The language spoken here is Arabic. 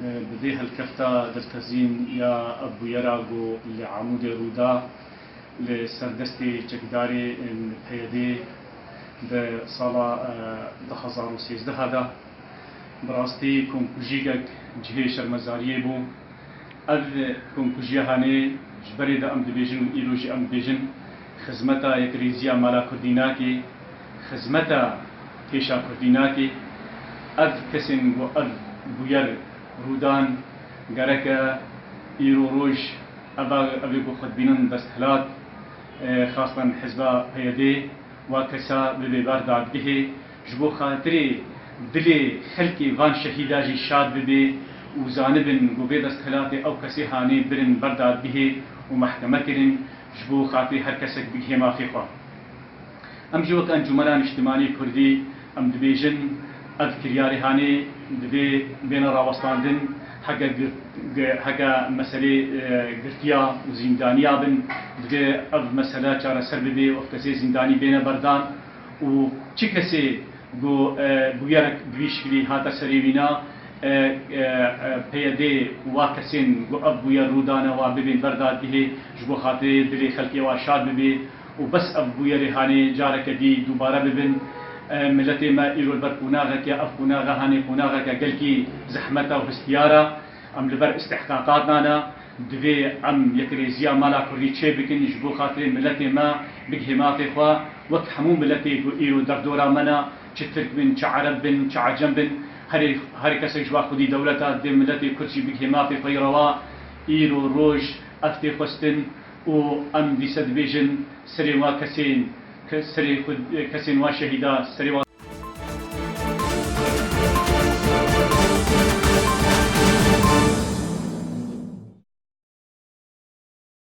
بدي هالكفتا دلتزين يا أبو يراغو لعمود رودا لسردستي جكداري بيدي بصالة 2013 هذا براستي كونكوجيك جهيش المزارية بو أذ كونكوجيا هاني جبري دا أم دبيجن وإيروجي أم دبيجن خزمتا يكريزيا مالا كرديناكي خزمتا كيشا كرديناكي أذ كسن وأذ بوير رودان غركا إيرو روج أبي خد بينن دستهلات خاصة حزب بيدي وكسا ببار داد به جبو خاطري دلي خلقي وان شهيداجي شاد ببي وزانبن قبي دستهلات أو كسي هاني برن برداد به ومحكمة كرن جبو خاطري هر كسك به ما في خوا أم جوك أنجمنان اجتماعي كردي أم دبيجن أذكر ياري هاني دبي بين راوستاندن حقا مسألة قرتيا وزندانيا بن دبي أب مسألة جارة سربي وفتسي زنداني بين بردان و چكسي بويرك بويشكلي هاتا سريوينا بيدي واكسين أب بوير رودانا واببين برداد به جبو خاطري دلي خلقي واشاد ببي وبس أب بويري هاني جارة كدي دوبارة ببن ملتي ما إيرو البر كوناغا كي أف كوناغا هاني كوناغا كجلكي زحمته وبستيارة أم لبر استحقاقاتنا دوي أم يكريزيا مالا كوري تشي بكن يجبو خاطري ملتي ما بجهماتي خوا وقت حمو ملتي إيرو دردورا منا تشترك بن تعرب بن تعجم بن هري كسي جوا خدي دولتا دي ملتي كرسي بجهماتي خيروا إيرو روج أفتي خستن و أم دي سدبيجن سريوا كسين كسين وشهيدا سريوا